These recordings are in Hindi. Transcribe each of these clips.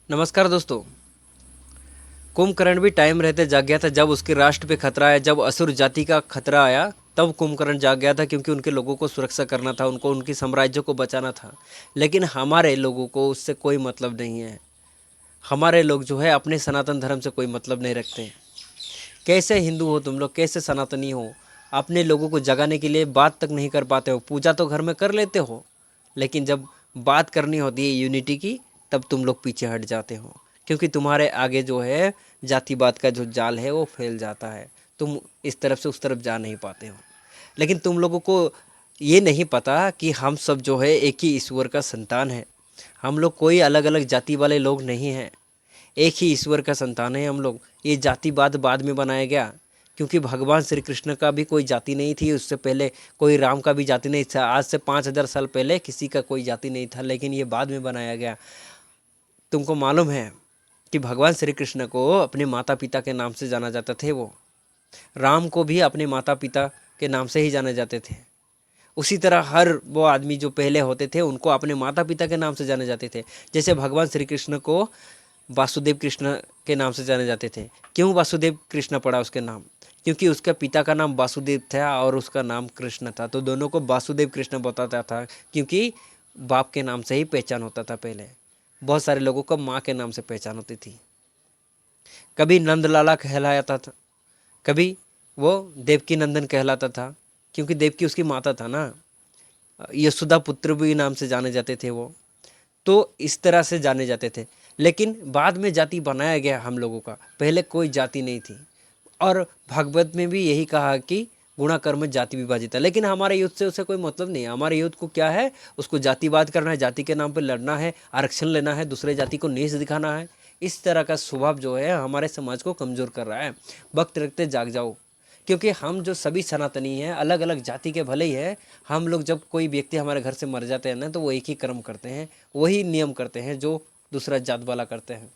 नमस्कार दोस्तों। कुंभकर्ण भी टाइम रहते जाग गया था जब उसके राष्ट्र पे खतरा आया। जब असुर जाति का खतरा आया तब कुंभकर्ण जाग गया था, क्योंकि उनके लोगों को सुरक्षा करना था, उनको उनकी साम्राज्य को बचाना था। लेकिन हमारे लोगों को उससे कोई मतलब नहीं है। हमारे लोग जो है अपने सनातन धर्म से कोई मतलब नहीं रखते। कैसे हिंदू हो तुम लोग, कैसे सनातनी हो? अपने लोगों को जगाने के लिए बात तक नहीं कर पाते हो। पूजा तो घर में कर लेते हो, लेकिन जब बात करनी होती है यूनिटी की, तब तुम लोग पीछे हट जाते हो, क्योंकि तुम्हारे आगे जो है जातिवाद का जो जाल है वो फैल जाता है। तुम इस तरफ से उस तरफ जा नहीं पाते हो। लेकिन तुम लोगों को ये नहीं पता कि हम सब जो है एक ही ईश्वर का संतान है। हम लोग कोई अलग अलग जाति वाले लोग नहीं हैं। एक ही ईश्वर का संतान है हम लोग। ये जातिवाद बाद में बनाया गया, क्योंकि भगवान श्री कृष्ण का भी कोई जाति नहीं थी। उससे पहले कोई राम का भी जाति नहीं था। आज से 5,000 साल पहले किसी का कोई जाति नहीं था, लेकिन ये बाद में बनाया गया। तुमको मालूम है कि भगवान श्री कृष्ण को अपने माता पिता के नाम से जाना जाता थे। वो राम को भी अपने माता पिता के नाम से ही जाने जाते थे। उसी तरह हर वो आदमी जो पहले होते थे उनको अपने माता पिता के नाम से जाने जाते थे। जैसे भगवान श्री कृष्ण को वासुदेव कृष्ण के नाम से जाने जाते थे। क्यों वासुदेव कृष्ण पड़ा उसके नाम? क्योंकि उसके पिता का नाम वासुदेव था और उसका नाम कृष्ण था, तो दोनों को वासुदेव कृष्ण बताता था, क्योंकि बाप के नाम से ही पहचान होता था। पहले बहुत सारे लोगों को माँ के नाम से पहचान होती थी। कभी नंदलाला कहलाता था, कभी वो देवकी नंदन कहलाता था, क्योंकि देवकी उसकी माता था ना। यशोदा पुत्र भी नाम से जाने जाते थे वो। तो इस तरह से जाने जाते थे। लेकिन बाद में जाति बनाया गया हम लोगों का, पहले कोई जाति नहीं थी। और भागवत में भी यही कहा कि गुणा कर्म जाति विभाजित है। लेकिन हमारे युद्ध से उसे कोई मतलब नहीं है। हमारे युद्ध को क्या है, उसको जातिवाद करना है, जाति के नाम पर लड़ना है, आरक्षण लेना है, दूसरे जाति को नीच दिखाना है। इस तरह का स्वभाव जो है हमारे समाज को कमज़ोर कर रहा है। वक्त रखते जाग जाओ, क्योंकि हम जो सभी सनातनी हैं, अलग अलग जाति के भले ही है, हम लोग जब कोई व्यक्ति हमारे घर से मर जाते हैं ना, तो वो एक ही कर्म करते हैं, वही नियम करते हैं जो दूसरा जात वाला करते हैं।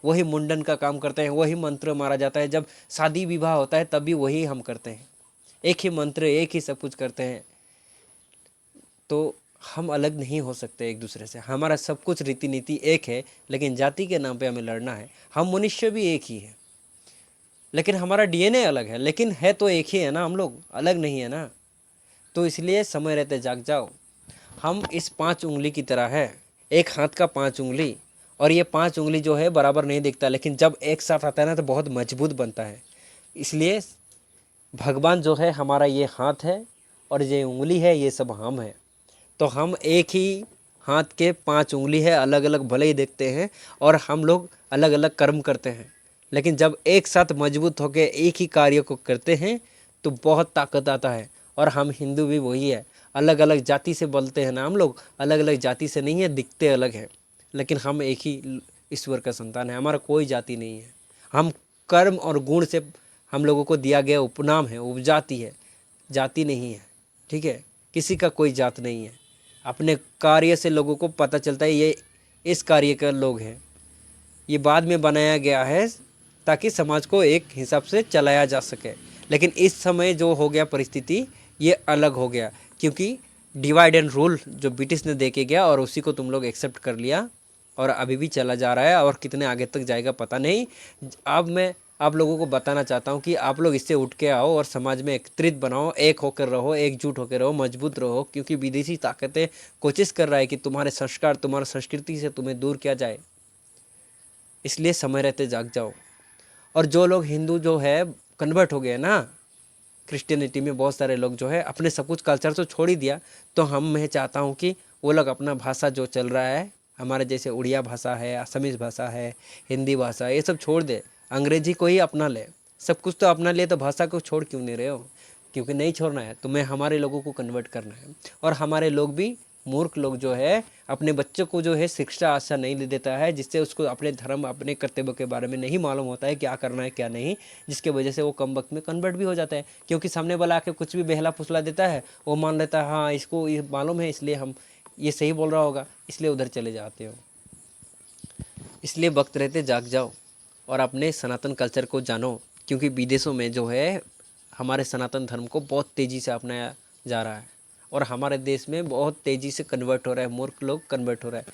वही मुंडन का काम करते हैं, वही मंत्र मारा जाता है। जब शादी विवाह होता है तब भी वही हम करते हैं। एक ही मंत्र, एक ही सब कुछ करते हैं। तो हम अलग नहीं हो सकते एक दूसरे से। हमारा सब कुछ रीति नीति एक है, लेकिन जाति के नाम पे हमें लड़ना है। हम मनुष्य भी एक ही है, लेकिन हमारा डीएनए अलग है। लेकिन है तो एक ही है ना, हम लोग अलग नहीं है ना। तो इसलिए समय रहते जाग जाओ। हम इस 5 उंगली की तरह है, एक हाथ का 5 उंगली। और ये 5 उंगली जो है बराबर नहीं दिखता, लेकिन जब एक साथ आता है ना तो बहुत मजबूत बनता है। इसलिए भगवान जो है हमारा ये हाथ है, और ये उंगली है, ये सब हम हैं। तो हम एक ही हाथ के 5 उंगली है, अलग अलग भले ही देखते हैं, और हम लोग अलग अलग कर्म करते हैं। लेकिन जब एक साथ मजबूत होकर एक ही कार्य को करते हैं तो बहुत ताकत आता है। और हम हिंदू भी वही है। अलग अलग जाति से बोलते हैं ना हम लोग, अलग अलग जाति से नहीं है, दिखते अलग हैं, लेकिन हम एक ही ईश्वर का संतान है। हमारा कोई जाति नहीं है। हम कर्म और गुण से हम लोगों को दिया गया उपनाम है, उपजाति है, जाति नहीं है। ठीक है, किसी का कोई जात नहीं है। अपने कार्य से लोगों को पता चलता है ये इस कार्य का लोग हैं। ये बाद में बनाया गया है ताकि समाज को एक हिसाब से चलाया जा सके। लेकिन इस समय जो हो गया परिस्थिति, ये अलग हो गया, क्योंकि डिवाइड एंड रूल जो ब्रिटिश ने दे के गया, और उसी को तुम लोग एक्सेप्ट कर लिया, और अभी भी चला जा रहा है, और कितने आगे तक जाएगा पता नहीं। अब मैं आप लोगों को बताना चाहता हूँ कि आप लोग इससे उठ के आओ और समाज में एकत्रित बनाओ, एक होकर रहो, एकजुट होकर रहो, मजबूत रहो। क्योंकि विदेशी ताकतें कोशिश कर रहा है कि तुम्हारे संस्कार, तुम्हारी संस्कृति से तुम्हें दूर किया जाए। इसलिए समय रहते जाग जाओ। और जो लोग हिंदू जो है कन्वर्ट हो गए ना, क्रिश्चियनिटी में बहुत सारे लोग जो है अपने सब कुछ कल्चर तो छोड़ ही दिया। तो मैं चाहता हूँ कि वो लोग अपना भाषा जो चल रहा है, हमारे जैसे उड़िया भाषा है, असमीज भाषा है, हिंदी भाषा है, ये सब छोड़ दे, अंग्रेजी को ही अपना ले। सब कुछ तो अपना ले, तो भाषा को छोड़ क्यों नहीं रहे हो? क्योंकि नहीं छोड़ना है, तुम्हें हमारे लोगों को कन्वर्ट करना है। और हमारे लोग भी, मूर्ख लोग जो है, अपने बच्चों को जो है शिक्षा अच्छा नहीं दे देता है, जिससे उसको अपने धर्म, अपने कर्तव्य के बारे में नहीं मालूम होता है क्या करना है क्या नहीं, जिसके वजह से वो कम वक्त में कन्वर्ट भी हो जाता है। क्योंकि सामने वाला आके कुछ भी बहला फुसला देता है, वो मान लेता है हाँ इसको ये मालूम है, इसलिए हम ये सही बोल रहा होगा, इसलिए उधर चले जाते हो। इसलिए वक्त रहते जाग जाओ और अपने सनातन कल्चर को जानो। क्योंकि विदेशों में जो है हमारे सनातन धर्म को बहुत तेज़ी से अपनाया जा रहा है, और हमारे देश में बहुत तेज़ी से कन्वर्ट हो रहा है, मूर्ख लोग कन्वर्ट हो रहा है।